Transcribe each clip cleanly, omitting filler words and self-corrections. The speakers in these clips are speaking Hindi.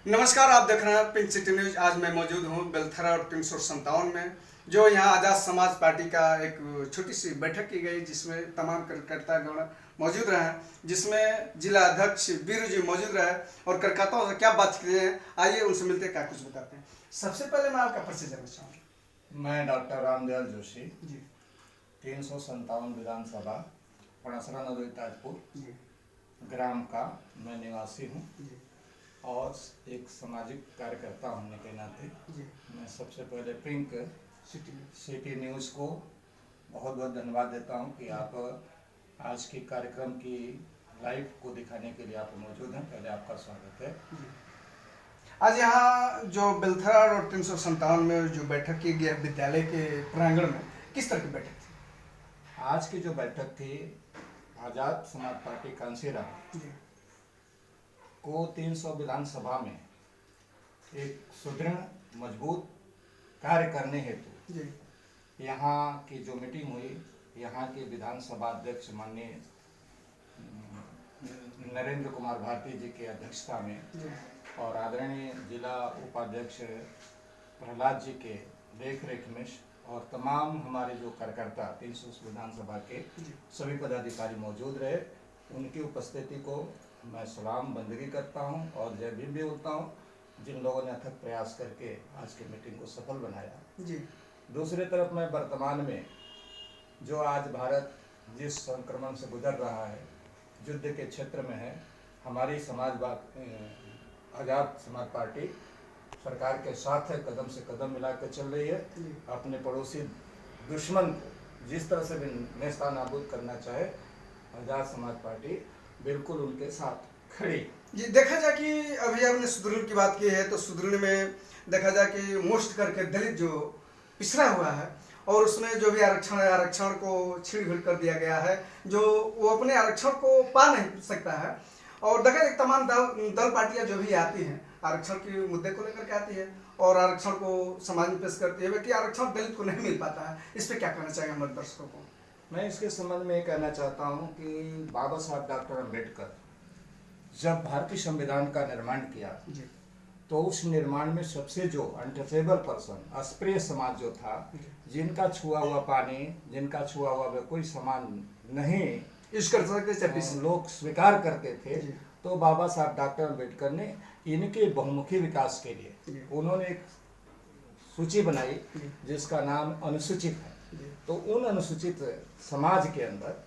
नमस्कार, आप देख रहे हैं पिंक सिटी न्यूज। आज मैं मौजूद हूं बेलथरा और 357 में, जो यहाँ आज़ाद समाज पार्टी का एक छोटी सी बैठक की गई, जिसमें तमाम कार्यकर्तागण मौजूद रहे, जिसमें जिला अध्यक्ष वीरू जी मौजूद रहे और कार्यकर्ताओं से क्या बात किए हैं, आइए उनसे मिलते क्या कुछ बताते हैं। सबसे पहले मैं आपका परिचय जानना चाहूँगा। मैं डॉक्टर रामदयाल जोशी जी 357 विधानसभा पणसरा नदोई ताजपुर जी ग्राम का मैं निवासी हूँ जी और एक सामाजिक कार्यकर्ता होने के नाते जी मैं सबसे पहले पिंक सिटी सिटी न्यूज़ को बहुत बहुत धन्यवाद देता हूँ कि आप आज के कार्यक्रम की लाइव को दिखाने के लिए आप मौजूद हैं। पहले आपका स्वागत है। जी। आज यहाँ जो बेलथरा और 357 में जो बैठक की गई विद्यालय के प्रांगण में, किस तरह की बैठक थी? आज की जो बैठक थी, आज़ाद समाज पार्टी कांसीराम जी को 300 विधानसभा में एक सुदृढ़ मजबूत कार्य करने हेतु जी यहाँ की जो मीटिंग हुई, यहाँ के विधानसभा अध्यक्ष माननीय नरेंद्र कुमार भारती जी की अध्यक्षता में जी और आदरणीय जिला उपाध्यक्ष प्रहलाद जी के देख रेख में और तमाम हमारे जो कार्यकर्ता 300 विधानसभा के सभी पदाधिकारी मौजूद रहे, उनकी उपस्थिति को मैं सलाम बंदगी करता हूं और जय भीम भी बोलता हूं, जिन लोगों ने अथक प्रयास करके आज की मीटिंग को सफल बनाया। जी दूसरी तरफ मैं वर्तमान में जो आज भारत जिस संक्रमण से गुजर रहा है, युद्ध के क्षेत्र में है, हमारी आज़ाद समाज पार्टी सरकार के साथ है, कदम से कदम मिला कर चल रही है। अपने पड़ोसी दुश्मन को जिस तरह से भी नेस्ता नाबूद करना चाहे, आज़ाद समाज पार्टी बिल्कुल उनके साथ खड़ी। जी, देखा जाए कि अभी आपने सुदृढ़ की बात की है, तो सुदृढ़ में देखा जाए कि मोस्ट करके दलित जो पिछड़ा हुआ है और उसमें जो भी आरक्षण है, आरक्षण को छीड़ कर दिया गया है, जो वो अपने आरक्षण को पा नहीं सकता है। और देखा जाए तमाम दल पार्टियां जो भी आती हैं आरक्षण के मुद्दे को लेकर के आती है और आरक्षण को समाज में पेश करती है, कि आरक्षण दलित को नहीं मिल पाता है। इस पर क्या कहना चाहिए हमारे दर्शकों को? मैं इसके संबंध में कहना चाहता हूं कि बाबा साहब डॉक्टर अम्बेडकर जब भारतीय संविधान का निर्माण किया जी तो उस निर्माण में सबसे जो अनटचेबल पर्सन, अस्पृश्य समाज जो था, जिनका छुआ हुआ पानी, जिनका छुआ हुआ कोई सामान नहीं यूज कर सकते लोग स्वीकार करते थे, तो बाबा साहब डॉक्टर अम्बेडकर ने इनके बहुमुखी विकास के लिए उन्होंने एक सूची बनाई जिसका नाम अनुसूचित है। तो उन अनुसूचित समाज के अंदर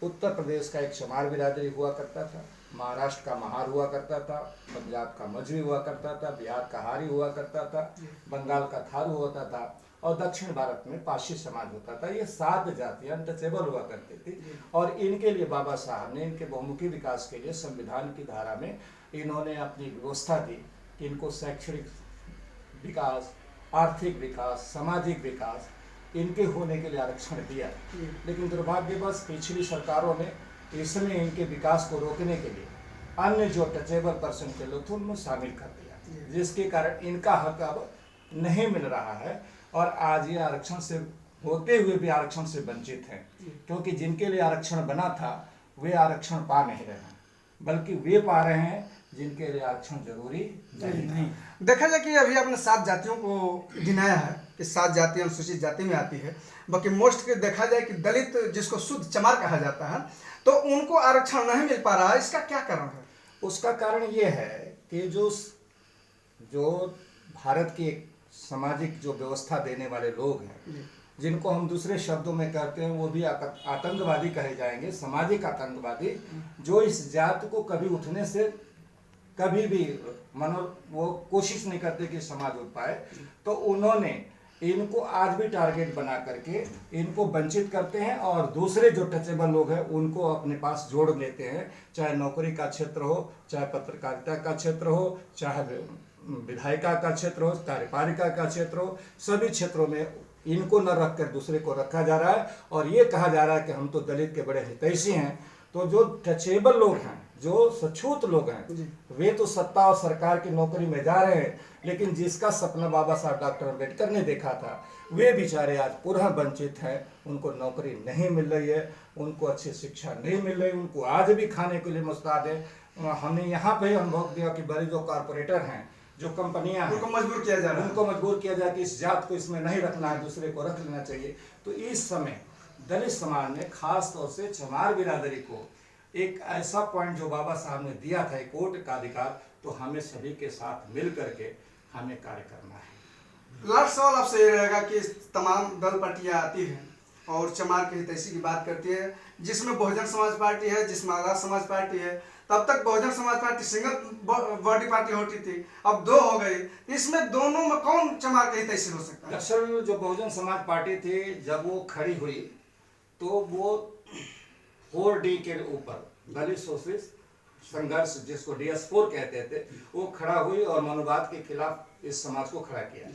उत्तर प्रदेश का एक चमार बिरादरी हुआ करता था, महाराष्ट्र का महार हुआ करता था, पंजाब का मझवी हुआ करता था, बिहार का हारी हुआ करता था, बंगाल का थारू होता था और दक्षिण भारत में पारसी समाज होता था। ये 7 जातियां अनटचेबल हुआ करती थी और इनके लिए बाबा साहब ने इनके बहुमुखी विकास के लिए संविधान की धारा में इन्होंने अपनी व्यवस्था दी कि इनको शैक्षणिक विकास, आर्थिक विकास, सामाजिक विकास इनके होने के लिए आरक्षण दिया। लेकिन दुर्भाग्यवश पिछली सरकारों ने इसमें इनके विकास को रोकने के लिए अन्य जो टचेबल पर्सन के लोग थे उनमें शामिल कर दिया, जिसके कारण इनका हक अब नहीं मिल रहा है और आज ये आरक्षण से होते हुए भी आरक्षण से वंचित हैं, क्योंकि जिनके लिए आरक्षण बना था वे आरक्षण पा नहीं रहे हैं, बल्कि वे पा रहे हैं जिनके लिए आरक्षण जरूरी नहीं। देखा जाए कि अभी आपने 7 जातियों को गिनाया है कि 7 जाति अनुसूचित जाति में आती है, बाकी मोस्ट के देखा जाए कि दलित जिसको शुद्ध चमार कहा जाता है, तो उनको आरक्षण नहीं मिल पा रहा है। इसका क्या कारण है? उसका कारण ये है कि जो भारत की एक सामाजिक जो व्यवस्था देने वाले लोग हैं, जिनको हम दूसरे शब्दों में कहते हैं, वो भी आतंकवादी कहे जाएंगे, सामाजिक आतंकवादी, जो इस जात को कभी उठने से कभी भी वो कोशिश नहीं करते कि समाज उठ पाए, तो उन्होंने इनको आज भी टारगेट बना करके इनको वंचित करते हैं और दूसरे जो टचेबल लोग हैं उनको अपने पास जोड़ लेते हैं, चाहे नौकरी का क्षेत्र हो, चाहे पत्रकारिता का क्षेत्र हो, चाहे विधायिका का क्षेत्र हो, कार्यपालिका का क्षेत्र हो, सभी क्षेत्रों में इनको न रखकर दूसरे को रखा जा रहा है और ये कहा जा रहा है कि हम तो दलित के बड़े हितैषी हैं। तो जो टचेबल लोग हैं, जो सछूत लोग हैं, वे तो सत्ता और सरकार की नौकरी में जा रहे हैं, लेकिन जिसका सपना बाबा साहब डॉक्टर अम्बेडकर ने देखा था, वे बेचारे आज पूरा वंचित हैं, उनको नौकरी नहीं मिल रही है, उनको अच्छी शिक्षा नहीं मिल रही, उनको आज भी खाने के लिए मुस्ताद है। हमने यहाँ पे अनुभव किया कि बड़े जो कारपोरेटर हैं जो कंपनियां हैं उनको मजबूर किया जा रहा है। उनको मजबूर किया जाए कि इस जात को इसमें नहीं रखना है, दूसरे को रख लेना चाहिए। तो इस समय दलित समाज ने खास तौर से चमार बिरादरी को एक ऐसा पॉइंट जो बाबा साहब ने दिया था, एक वोट का अधिकार, तो हमें सभी के साथ मिल करके हमें कार्य करना है। लास्ट सवाल आपसे ये रहेगा कि तमाम दल पार्टियां आती हैं और चमार के हितैषी की बात करती है, जिसमें बहुजन समाज पार्टी है, जिसमें आजाद समाज पार्टी है। तब तक Bahujan Samaj party single body party होती थी, अब दो हो गई। इसमें दोनों में कौन चमार के हितैषी हो सकता है? दरअसल जो बहुजन समाज पार्टी थी, जब वो खड़ी हुई तो वो 4D के ऊपर दलित सोशलिस्ट संघर्ष, जिसको DS4 कहते थे, वो खड़ा हुई और मनुवाद के खिलाफ इस समाज को खड़ा किया।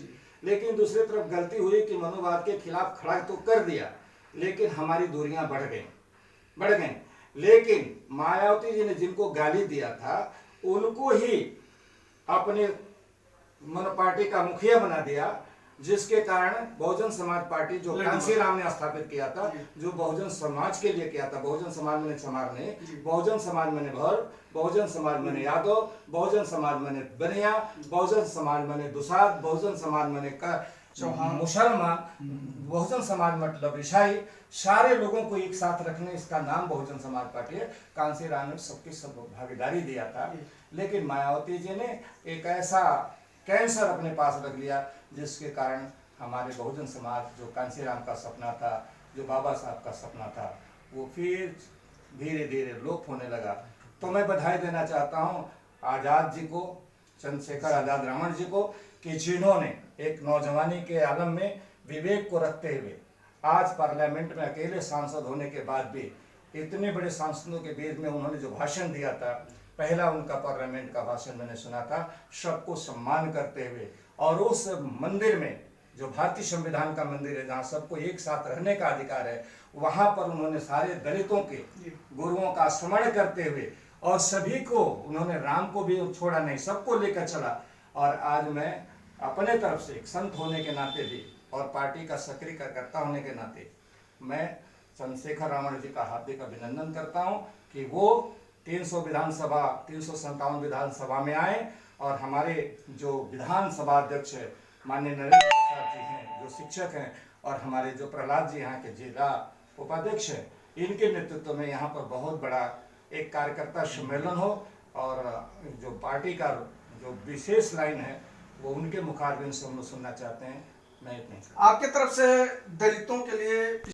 लेकिन दूसरी तरफ गलती हुई कि मनुवाद के खिलाफ खड़ा तो कर दिया, लेकिन हमारी दूरियां बढ़ गई। लेकिन मायावती जी ने जिनको गाली दिया था उनको ही अपने मन पार्टी का मुखिया बना दिया, जिसके कारण बहुजन समाज पार्टी जो कांसीराम ने स्थापित किया था, जो बहुजन समाज के लिए किया था, बहुजन समाज में चमार ने, बहुजन समाज में भर, बहुजन समाज में यादव, बहुजन समाज में बनिया, बहुजन समाज में दुसाद, बहुजन समाज में मुसलमान, बहुजन समाज मतलब ईसाई, सारे लोगों को एक साथ रखने, इसका नाम बहुजन समाज पार्टी है। कांसीराम ने सबकी सब भागीदारी दिया था, लेकिन मायावती जी ने एक ऐसा कैंसर अपने पास रख लिया, जिसके कारण हमारे बहुजन समाज, जो कांसीराम का सपना था, जो बाबा साहब का सपना था, वो फिर धीरे धीरे लोप होने लगा। तो मैं बधाई देना चाहता हूँ आज़ाद जी को, चंद्रशेखर आज़ाद रावण जी को, कि जिन्होंने एक नौजवानी के आलम में विवेक को रखते हुए आज पार्लियामेंट में अकेले सांसद होने के बाद भी इतने बड़े सांसदों के बीच में उन्होंने जो भाषण दिया था, पहला उनका पार्लियामेंट का भाषण मैंने सुना था, सबको सम्मान करते हुए, और उस मंदिर में जो भारतीय संविधान का मंदिर है, जहाँ सबको एक साथ रहने का अधिकार है, वहाँ पर उन्होंने सारे दलितों के गुरुओं का स्मरण करते हुए, और सभी को उन्होंने, राम को भी छोड़ा नहीं, सबको लेकर चला। और आज मैं अपने तरफ से एक संत होने के नाते भी और पार्टी का सक्रिय कार्यकर्ता होने के नाते मैं चंद्रशेखर रावण जी का हार्दिक अभिनंदन करता हूं कि वो 357 विधानसभा में आए, और हमारे जो विधानसभा अध्यक्ष माननीय नरेंद्र प्रसाद जी हैं, जो शिक्षक हैं, और हमारे जो प्रहलाद जी यहाँ के जिला उपाध्यक्ष हैं, इनके नेतृत्व में यहाँ पर बहुत बड़ा एक कार्यकर्ता सम्मेलन हो, और जो पार्टी का जो विशेष लाइन है वो उनके मुखारबिन से हम लोग सुनना चाहते हैं। मैं इतने आपके तरफ से दलितों के लिए